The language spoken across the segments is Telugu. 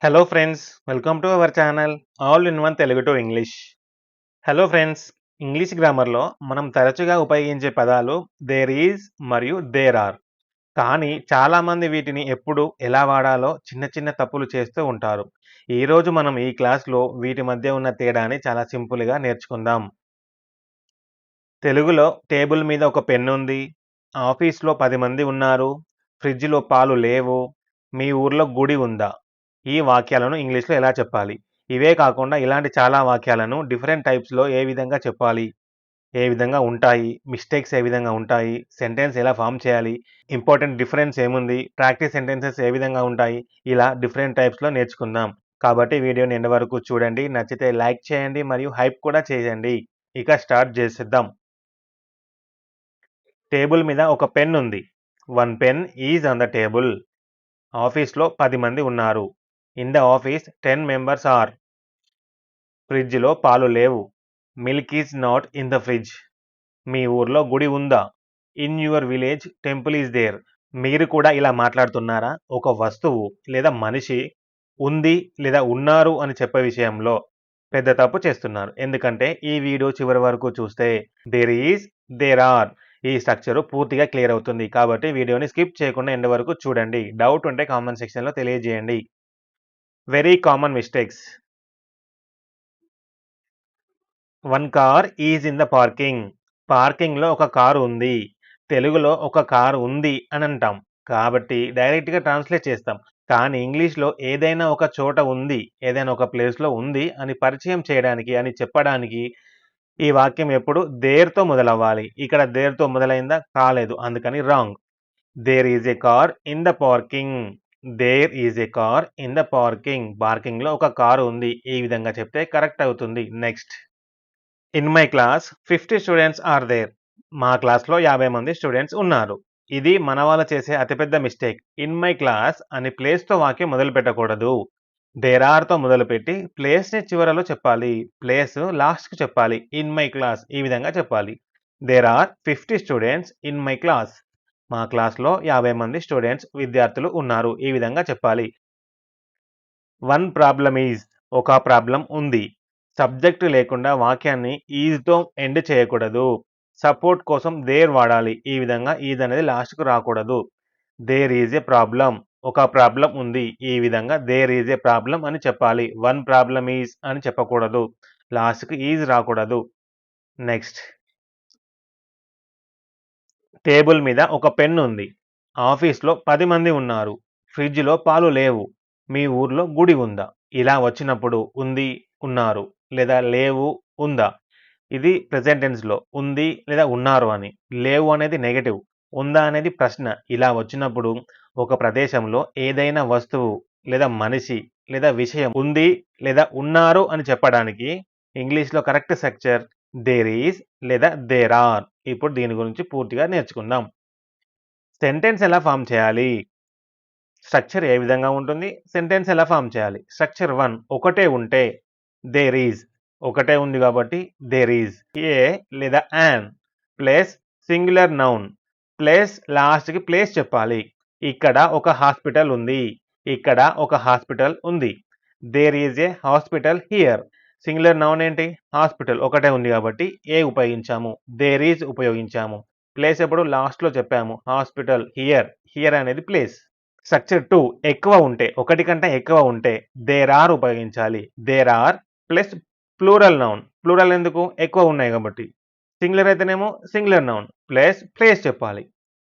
Hello friends, welcome to our channel all in one Telugu to English. Hello friends, English గ్రామర్లో మనం తరచుగా ఉపయోగించే పదాలు దేర్ ఈజ్ మరియు దేర్ ఆర్. కానీ చాలామంది వీటిని ఎప్పుడు ఎలా వాడాలో చిన్న చిన్న తప్పులు చేస్తూ ఉంటారు. ఈరోజు మనం ఈ క్లాస్లో వీటి మధ్య ఉన్న తేడాని చాలా సింపుల్గా నేర్చుకుందాం. తెలుగులో టేబుల్ మీద ఒక పెన్ను ఉంది, ఆఫీస్లో 10 మంది ఉన్నారు, ఫ్రిడ్జ్లో పాలు లేవు, మీ ఊర్లో గుడి ఉందా? ఈ వాక్యాలను ఇంగ్లీష్‌లో ఎలా చెప్పాలి? ఇవే కాకుండా ఇలాంటి చాలా వాక్యాలను డిఫరెంట్ టైప్స్‌లో ఏ విధంగా చెప్పాలి? ఏ విధంగా ఉంటాయి? మిస్టేక్స్ ఏ విధంగా ఉంటాయి? సెంటెన్స్ ఎలా ఫార్మ్ చేయాలి? ఇంపార్టెంట్ డిఫరెన్స్ ఏముంది? ప్రాక్టీస్ సెంటెన్సెస్ ఏ విధంగా ఉంటాయి? ఇలా డిఫరెంట్ టైప్స్‌లో నేర్చుకుందాం. కాబట్టి వీడియోని ఎండ్ వరకు చూడండి. నచ్చితే లైక్ చేయండి మరియు హైప్ కూడా చేయండి. ఇక స్టార్ట్ చేసేద్దాం. టేబుల్ మీద ఒక పెన్ ఉంది. One pen is on the table. ఆఫీస్‌లో 10 మంది ఉన్నారు. In the office 10 members are. ఫ్రిడ్జ్‌లో పాలు లేవు. Milk is not in the fridge. మీ ఊర్లో గుడి ఉందా? In your village temple is there. మీరు కూడా ఇలా మాట్లాడుతున్నారా? ఒక వస్తువు లేదా మనిషి ఉంది లేదా ఉన్నారు అని చెప్పే విషయంలో పెద్ద తప్పు చేస్తున్నారు. ఎందుకంటే ఈ వీడియో చివరి వరకు చూస్తే దేర్ ఈజ్, దేర్ ఆర్ ఈ స్ట్రక్చర్ పూర్తిగా క్లియర్ అవుతుంది. కాబట్టి వీడియోని స్కిప్ చేయకుండా ఎండ్ వరకు చూడండి. డౌట్ ఉంటే కామెంట్ సెక్షన్‌లో తెలియజేయండి. Very common mistakes. One car is in the parking. పార్కింగ్‌లో ఒక కారు ఉంది. తెలుగులో ఒక కారు ఉంది అని అంటాం. కాబట్టి డైరెక్ట్‌గా ట్రాన్స్‌లేట్ చేస్తాం. కానీ ఇంగ్లీష్‌లో ఏదైనా ఒక చోట ఉంది, ఏదైనా ఒక ప్లేస్‌లో ఉంది అని పరిచయం చేయడానికి, అని చెప్పడానికి ఈ వాక్యం ఎప్పుడు దేర్‌తో మొదలవ్వాలి. ఇక్కడ దేర్‌తో మొదలైందా? కాలేదు. అందుకని wrong. There is a car in the parking. There is a car in the parking. పార్కింగ్‌లో ఒక కారు ఉంది. ఈ విధంగా చెప్తే కరెక్ట్ అవుతుంది. Next. In my class 50 students are there. మా క్లాస్‌లో 50 మంది స్టూడెంట్స్ ఉన్నారు. ఇది మన వాళ్ళు చేసే అతిపెద్ద మిస్టేక్. ఇన్ మై క్లాస్ అని ప్లేస్‌తో వాక్యం మొదలుపెట్టకూడదు. దేర్ ఆర్‌తో మొదలుపెట్టి ప్లేస్‌ని చివరలో చెప్పాలి. ప్లేస్ లాస్ట్‌కి చెప్పాలి. ఇన్ మై క్లాస్ ఈ విధంగా చెప్పాలి. There are 50 students in my class. మా క్లాస్‌లో 50 మంది స్టూడెంట్స్ విద్యార్థులు ఉన్నారు. ఈ విధంగా చెప్పాలి. One problem is. ఒక ప్రాబ్లం ఉంది. సబ్జెక్ట్ లేకుండా వాక్యాన్ని ఈజ్‌తో ఎండ్ చేయకూడదు. సపోర్ట్ కోసం దేర్ వాడాలి. ఈ విధంగా ఈజ్ అనేది లాస్ట్‌కు రాకూడదు. There is a problem. ఒక ప్రాబ్లం ఉంది. ఈ విధంగా దేర్ ఈజ్ ఎ ప్రాబ్లమ్ అని చెప్పాలి. వన్ ప్రాబ్లమ్ ఈజ్ అని చెప్పకూడదు. లాస్ట్‌కి ఈజ్ రాకూడదు. నెక్స్ట్. టేబుల్ మీద ఒక పెన్ ఉంది. ఆఫీస్‌లో 10 మంది ఉన్నారు. ఫ్రిడ్జ్‌లో పాలు లేవు. మీ ఊర్లో గుడి ఉందా? ఇలా వచ్చినప్పుడు ఉంది, ఉన్నారు లేదా లేవు, ఉందా? ఇది ప్రెజెంట్ టెన్స్‌లో ఉంది లేదా ఉన్నారు అని. లేవు అనేది నెగెటివ్. ఉందా అనేది ప్రశ్న. ఇలా వచ్చినప్పుడు ఒక ప్రదేశంలో ఏదైనా వస్తువు లేదా మనిషి లేదా విషయం ఉంది లేదా ఉన్నారు అని చెప్పడానికి ఇంగ్లీష్‌లో కరెక్ట్ స్ట్రక్చర్ దేర్ ఈజ్ లేదా దేర్ ఆర్. ఇప్పుడు దీని గురించి పూర్తిగా నేర్చుకుందాం. సెంటెన్స్ ఎలా ఫార్మ్ చేయాలి? స్ట్రక్చర్ ఏ విధంగా ఉంటుంది? సెంటెన్స్ ఎలా ఫార్మ్ చేయాలి? స్ట్రక్చర్ 1 ఒకటే ఉంటే దేర్ ఈజ్. ఒకటే ఉంది కాబట్టి దేర్ ఈజ్. ఏ లేదా an plus singular noun plus లాస్ట్‌కి ప్లేస్ చెప్పాలి. ఇక్కడ ఒక హాస్పిటల్ ఉంది. ఇక్కడ ఒక హాస్పిటల్ ఉంది. There is a hospital here. Singular noun ఏంటి? హాస్పిటల్ ఒకటే ఉంది కాబట్టి ఏ ఉపయోగించాము. దేర్ ఈజ్ ఉపయోగించాము. ప్లేస్ ఎప్పుడు లాస్ట్‌లో చెప్పాము. Hospital here. హియర్ అనేది ప్లేస్. స్ట్రక్చర్ 2 ఎక్కువ ఉంటే, ఒకటి కంటే ఎక్కువ ఉంటే దేర్ ఆర్ ఉపయోగించాలి. There are plus plural noun. Plural ఎందుకు? ఎక్కువ ఉన్నాయి కాబట్టి. సింగులర్ అయితేనేమో సింగులర్ నౌన్ ప్లస్ ప్లేస్ చెప్పాలి.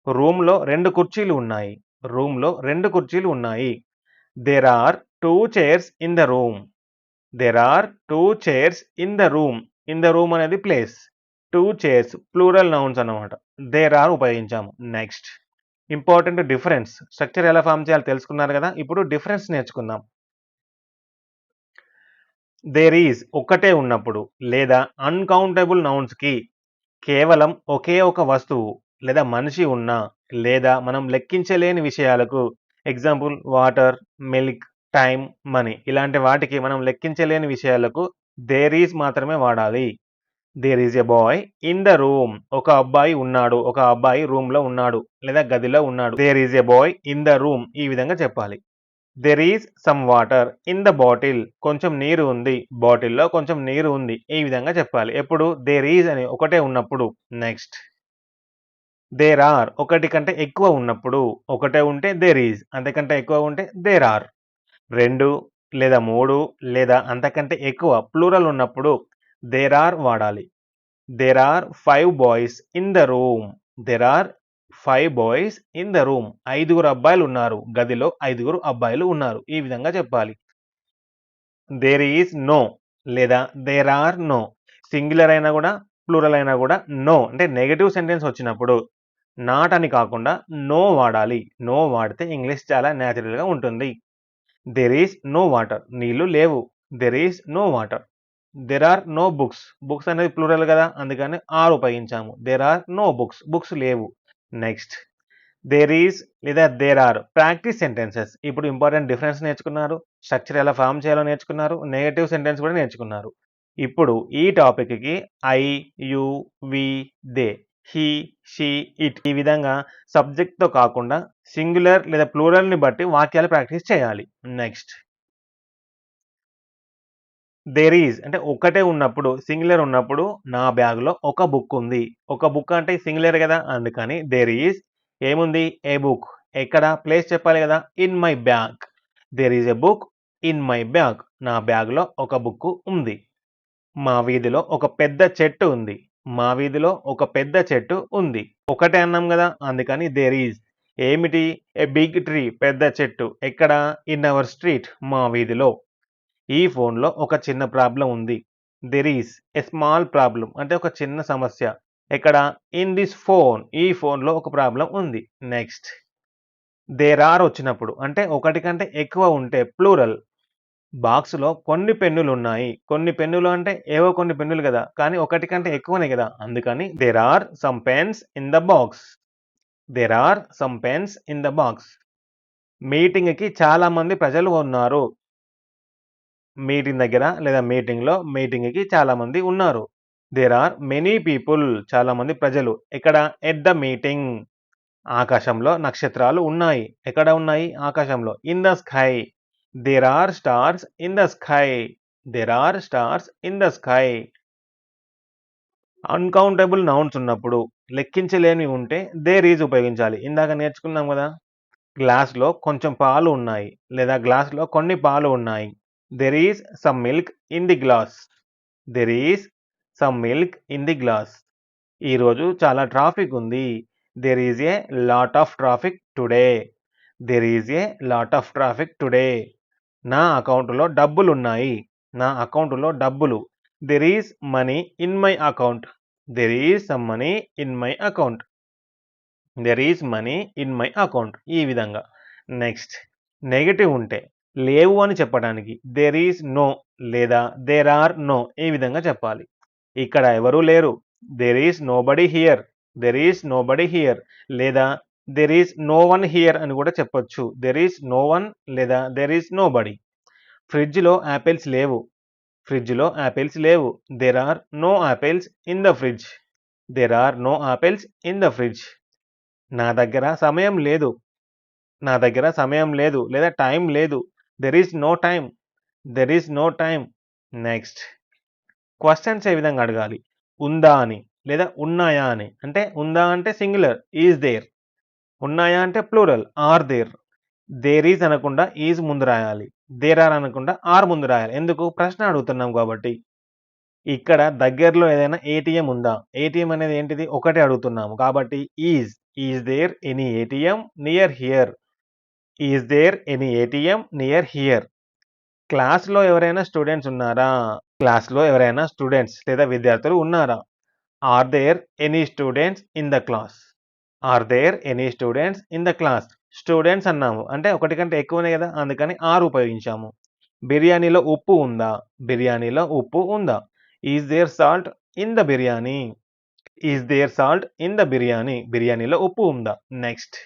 రూమ్‌లో 2 కుర్చీలు ఉన్నాయి. రూమ్‌లో 2 కుర్చీలు ఉన్నాయి. There are 2 chairs in the room. There are 2 chairs in the room. In the room అనేది ప్లేస్. 2 చైర్స్ ప్లూరల్ నౌన్స్ అన్నమాట. దేర్ ఆర్ ఉపయోగించాము. నెక్స్ట్. Important difference. స్ట్రక్చర్ ఎలా ఫార్మ్ చేయాలో తెలుసుకున్నారు కదా! ఇప్పుడు డిఫరెన్స్ నేర్చుకుందాం. దేర్ ఈజ్ ఒక్కటే ఉన్నప్పుడు లేదా అన్‌కౌంటబుల్ నౌన్స్‌కి కేవలం ఒకే ఒక వస్తువు లేదా మనిషి ఉన్నా లేదా మనం లెక్కించలేని విషయాలకు example water, milk, time, money ఇలాంటి వాటికి మనం లెక్కించలేని విషయాలకు దేర్ ఈజ్ మాత్రమే వాడాలి. There is a boy in the room. ఒక అబ్బాయి ఉన్నాడు. ఒక అబ్బాయి రూమ్‌లో ఉన్నాడు లేదా గదిలో ఉన్నాడు. There is a boy in the room ఈ విధంగా చెప్పాలి. There is some water in the bottle. కొంచెం నీరు ఉంది. బాటిల్‌లో కొంచెం నీరు ఉంది. ఈ విధంగా చెప్పాలి. ఎప్పుడు? దేర్ ఈజ్ అని ఒకటే ఉన్నప్పుడు. నెక్స్ట్ దేర్ ఆర్ ఒకటి కంటే ఎక్కువ ఉన్నప్పుడు. ఒకటే ఉంటే దేర్ ఈజ్. అంతకంటే ఎక్కువ ఉంటే దేర్ ఆర్. 2 లేదా 3 లేదా అంతకంటే ఎక్కువ ప్లూరల్ ఉన్నప్పుడు దేర్ ఆర్ వాడాలి. There are 5 boys in the room. There are 5 boys in the room. 5గురు అబ్బాయిలున్నారు. గదిలో 5గురు అబ్బాయిలు ఉన్నారు. ఈ విధంగా చెప్పాలి. దేర్ ఈజ్ నో లేదా దేర్ ఆర్ నో. సింగులర్ అయినా గూడా, ప్లూరల్ అయినా గూడా నో అంటే నెగెటివ్ సెంటెన్స్ వచ్చినప్పుడు నాట్ అని కాకుండా నో వాడాలి. నో వాడితే ఇంగ్లీష్ చాలా న్యాచురల్‌గా ఉంటుంది. There is no water. నీళ్లు లేవు. There is no water. There are no books. Books అనేది ప్లూరల్ గదా! అందుకని ఆర్ ఉపయోగించాము. There are no books. Books లేవు. నెక్స్ట్ దేర్ ఈజ్ లేదా దేర్ ఆర్ ప్రాక్టీస్ సెంటెన్సెస్. ఇప్పుడు ఇంపార్టెంట్ డిఫరెన్స్ నేర్చుకున్నారు. స్ట్రక్చర్ ఎలా ఫార్మ్ చేయాలో నేర్చుకున్నారు. నెగెటివ్ సెంటెన్స్ కూడా నేర్చుకున్నారు. ఇప్పుడు ఈ టాపిక్‌కి I, you, we, they, he, she, it ఈ విధంగా సబ్జెక్ట్‌తో కాకుండా సింగులర్ లేదా ప్లూరల్‌ని బట్టి వాక్యాలు ప్రాక్టీస్ చేయాలి. నెక్స్ట్ దేర్ ఈజ్ అంటే ఒక్కటే ఉన్నప్పుడు సింగులర్ ఉన్నప్పుడు నా బ్యాగ్‌లో ఒక బుక్ ఉంది. ఒక బుక్ అంటే సింగులర్ గదా! అందుకని దేర్ ఈజ్ ఏముంది? ఏ బుక్. ఎక్కడ? ప్లేస్ చెప్పాలి గదా! In my bag. There is a book in my bag. నా బ్యాగ్‌లో ఒక బుక్కు ఉంది. మా వీధిలో ఒక పెద్ద చెట్టు ఉంది. మా వీధిలో ఒక పెద్ద చెట్టు ఉంది. ఒకటే అన్నాం గదా! అందుకని దేర్ ఈజ్ ఏమిటి? ఎ బిగ్ ట్రీ పెద్ద చెట్టు. ఎక్కడ? ఇన్ అవర్ స్ట్రీట్ మా వీధిలో. ఈ ఫోన్‌లో ఒక చిన్న ప్రాబ్లమ్ ఉంది. There is a small problem అంటే ఒక చిన్న సమస్య. ఎక్కడ? In this phone. ఈ ఫోన్‌లో ఒక ప్రాబ్లమ్ ఉంది. నెక్స్ట్ దేర్ ఆర్ వచ్చినప్పుడు అంటే ఒకటి కంటే ఎక్కువ ఉంటే ప్లూరల్. బాక్స్‌లో కొన్ని పెన్నులున్నాయి. కొన్ని పెన్నులు అంటే ఏవో కొన్ని పెన్నులు గదా! కానీ ఒకటి కంటే ఎక్కువనే గదా! అందుకని there are some pens in the box. There are some pens in the box. మీటింగ్‌కి చాలా మంది ప్రజలు ఉన్నారు. మీటింగ్ దగ్గర లేదా మీటింగ్‌కి చాలామంది ఉన్నారు. దేర్ ఆర్ మెనీ పీపుల్ చాలామంది ప్రజలు. ఎక్కడ? At the meeting. ఆకాశంలో నక్షత్రాలు ఉన్నాయి. ఎక్కడ ఉన్నాయి? ఆకాశంలో. In the sky. There are stars in the sky. There are stars in the sky. Uncountable nouns ఉన్నప్పుడు లెక్కించలేనివి ఉంటే దేర్ ఈజ్ ఉపయోగించాలి. ఇందాక నేర్చుకున్నాం గదా! గ్లాస్‌లో కొంచెం పాలు ఉన్నాయి. లేదా గ్లాస్‌లో కొన్ని పాలు ఉన్నాయి. There is some milk in the glass. There is some milk in the glass. ఈరోజు చాలా ట్రాఫిక్ ఉంది. There is a lot of traffic today. There is a lot of traffic today. నా అకౌంట్‌లో డబ్బులున్నాయి. నా అకౌంట్‌లో డబ్బులు. There is money in my account. There is some money in my account. There is money in my account. ఈ విధంగా. నెక్స్ట్ నెగెటివ్ ఉంటే లేవు అని చెప్పడానికి దేర్ ఈజ్ నో లేదా దేర్ ఆర్ నో ఈ విధంగా చెప్పాలి. ఇక్కడ ఎవరూ లేరు. There is nobody here. There is nobody here లేదా there is no one here అని కూడా చెప్పొచ్చు. దేర్ ఈజ్ నో వన్ లేదా దేర్ ఈజ్ నోబడీ. ఫ్రిడ్జ్‌లో యాపిల్స్ లేవు. ఫ్రిడ్జ్‌లో యాపిల్స్ లేవు. There are no apples in the fridge. There are no apples in the fridge. నా దగ్గర సమయం లేదు. నా దగ్గర సమయం లేదు లేదా టైం లేదు. There is no time. There is no time. Next questions ఏ విధంగా అడగాలి? ఉందా అని లేదా ఉన్నాయా అని. అంటే ఉందా అంటే సింగులర్ ఈజ్ దేర్. ఉన్నాయా అంటే plural are there. There is అనకుండా ఈజ్ ముందు రాయాలి. దేర్ ఆర్ అనకుండా ఆర్ ముందు రాయాలి. ఎందుకు? ప్రశ్న అడుగుతున్నాం కాబట్టి. ఇక్కడ దగ్గరలో ఏదైనా ఏటీఎం ఉందా? ఏటీఎం అనేది ఏంటిది? ఒకటే అడుగుతున్నాము. కాబట్టి is. Is there any ATM near here? Is there any ATM near here? క్లాస్‌లో ఎవరైనా స్టూడెంట్స్ ఉన్నారా? క్లాస్‌లో ఎవరైనా స్టూడెంట్స్ లేదా విద్యార్థులు ఉన్నారా? Are there any students in the class? Are there any students in the class? Students అన్నాము. అంటే ఒకటి కంటే ఎక్కువనే గదా! అందుకని ఆర్ ఉపయోగించాము. బిర్యానీలో ఉప్పు ఉందా? బిర్యానీలో ఉప్పు ఉందా? Is there salt in the biryani? Is there salt in the biryani? బిర్యానీలో ఉప్పు ఉందా? నెక్స్ట్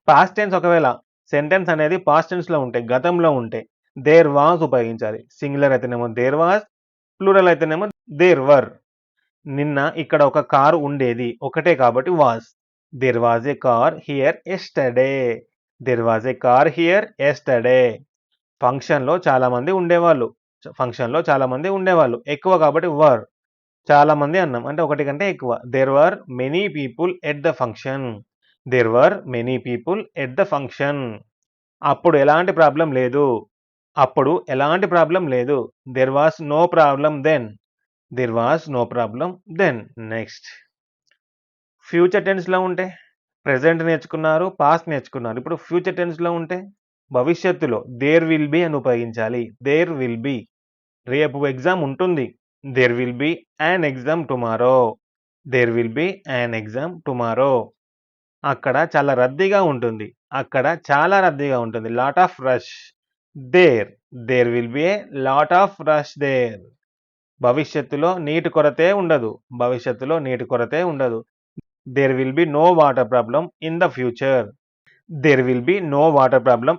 పాస్ట్ టెన్స్ ఒకవేళ సెంటెన్స్ అనేది పాస్ట్ టెన్స్‌లో ఉంటే, గతంలో ఉంటే దేర్ వాస్ ఉపయోగించాలి. సింగులర్ అయితేనేమో దేర్ వాస్, ప్లూరల్ అయితేనేమో దేర్ వర్. నిన్న ఇక్కడ ఒక కారు ఉండేది. ఒకటే కాబట్టి was. There was a car here yesterday. There was a car here yesterday. ఫంక్షన్‌లో చాలామంది ఉండేవాళ్ళు. చాలామంది ఉండేవాళ్ళు. ఎక్కువ కాబట్టి వర్. చాలామంది అన్నాం. అంటే ఒకటి కంటే ఎక్కువ. There were many people at the function. There were many people at the function. అప్పుడు ఎలాంటి ప్రాబ్లమ్ లేదు. There was no problem then. There was no problem then. Next future టెన్స్‌లో ఉంటే ప్రెజెంట్ నేర్చుకున్నారు, పాస్ట్ నేర్చుకున్నారు. ఇప్పుడు ఫ్యూచర్ టెన్స్‌లో ఉంటే భవిష్యత్తులో దేర్ విల్ బి అని ఉపయోగించాలి. There will be. రేపు ఎగ్జామ్ ఉంటుంది. There will be an exam tomorrow. There will be an exam tomorrow. అక్కడ చాలా రద్దీగా ఉంటుంది. Lot of rush. There will be a lot of rush there. భవిష్యత్తులో నీటి కొరతే ఉండదు. There will be no water problem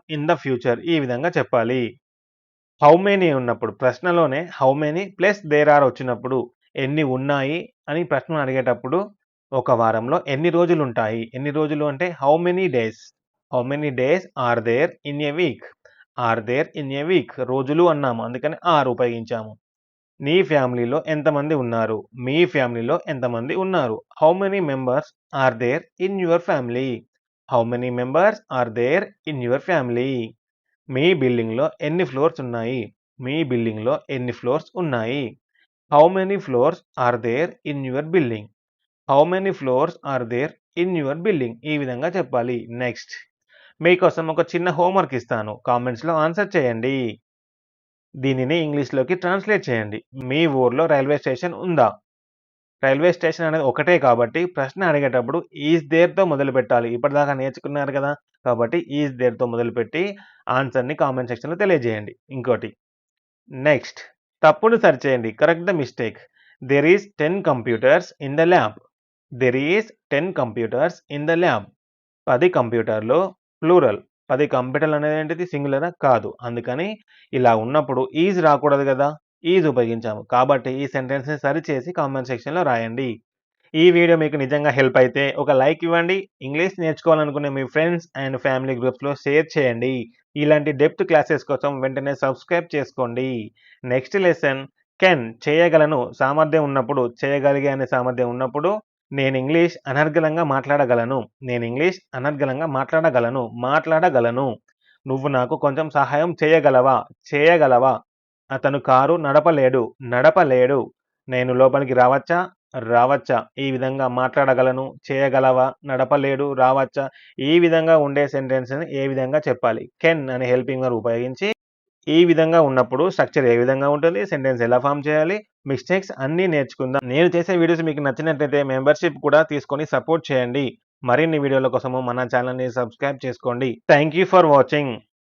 in the future. ఈ విధంగా చెప్పాలి. హౌ మెనీ ఉన్నప్పుడు ప్రశ్నలోనే how many plus there are వచ్చినప్పుడు ఎన్ని ఉన్నాయి అని ప్రశ్న అడిగేటప్పుడు ఒక వారంలో ఎన్ని రోజులుంటాయి? ఎన్ని రోజులు అంటే how many days are there in a week. రోజులు అన్నాము. అందుకని ఆర్ ఉపయోగించాము. నీ ఫ్యామిలీలో ఎంతమంది ఉన్నారు? మీ ఫ్యామిలీలో ఎంతమంది ఉన్నారు? How many members are there in your family? మీ బిల్డింగ్‌లో ఎన్ని ఫ్లోర్స్ ఉన్నాయి? How many floors are there in your building? ఈ విధంగా చెప్పాలి. నెక్స్ట్ మీకోసం ఒక చిన్న హోంవర్క్ ఇస్తాను. కామెంట్స్‌లో ఆన్సర్ చేయండి. దీనిని ఇంగ్లీష్‌లోకి ట్రాన్స్‌లేట్ చేయండి. మీ ఊర్లో రైల్వే స్టేషన్ ఉందా? రైల్వే స్టేషన్ అనేది ఒకటే కాబట్టి ప్రశ్న అడిగేటప్పుడు ఈజ్ దేర్‌తో మొదలుపెట్టాలి. ఇప్పటిదాకా నేర్చుకున్నారు కదా! కాబట్టి ఈజ్ దేర్‌తో మొదలుపెట్టి ఆన్సర్‌ని కామెంట్ సెక్షన్‌లో తెలియజేయండి. ఇంకోటి నెక్స్ట్ తప్పును సరిచేయండి. Correct the mistake. There is 10 computers in the lab. 10 కంప్యూటర్లు ప్లూరల్. 10 కంప్యూటర్లు అనేది ఏంటిది? సింగులరా? కాదు. అందుకని ఇలా ఉన్నప్పుడు ఈజ్ రాకూడదు కదా! ఈజ్ ఉపయోగించాము. కాబట్టి ఈ సెంటెన్స్‌ని సరిచేసి కామెంట్ సెక్షన్‌లో రాయండి. ఈ వీడియో మీకు నిజంగా హెల్ప్ అయితే ఒక లైక్ ఇవ్వండి. ఇంగ్లీష్ నేర్చుకోవాలనుకునే మీ ఫ్రెండ్స్ అండ్ ఫ్యామిలీ గ్రూప్స్‌లో షేర్ చేయండి. ఇలాంటి డెప్త్ క్లాసెస్ కోసం వెంటనే సబ్స్క్రైబ్ చేసుకోండి. నెక్స్ట్ లెసన్ చేయగలను సామర్థ్యం ఉన్నప్పుడు, చేయగలిగే అనే సామర్థ్యం ఉన్నప్పుడు నేను ఇంగ్లీష్ అనర్గళంగా మాట్లాడగలను. నువ్వు నాకు కొంచెం సహాయం చేయగలవా? అతను కారు నడపలేడు. నేను లోపలికి రావచ్చా? ఈ విధంగా మాట్లాడగలను, చేయగలవా, నడపలేడు, రావచ్చా? ఈ విధంగా ఉండే సెంటెన్స్‌ని ఏ విధంగా చెప్పాలి? అనే హెల్పింగ్ వర్బ్ ఉపయోగించి ఈ విధంగా ఉన్నప్పుడు స్ట్రక్చర్ ఏ విధంగా ఉంటుంది? సెంటెన్స్ ఎలా ఫార్మ్ చేయాలి? మిస్టేక్స్ అన్నీ నేర్చుకుందాం. నేను చేసే వీడియోస్ మీకు నచ్చినట్లయితే మెంబర్‌షిప్ కూడా తీసుకొని సపోర్ట్ చేయండి. మరిన్ని వీడియోల కోసము మన ఛానెల్‌ని సబ్స్క్రైబ్ చేసుకోండి. Thank you for watching.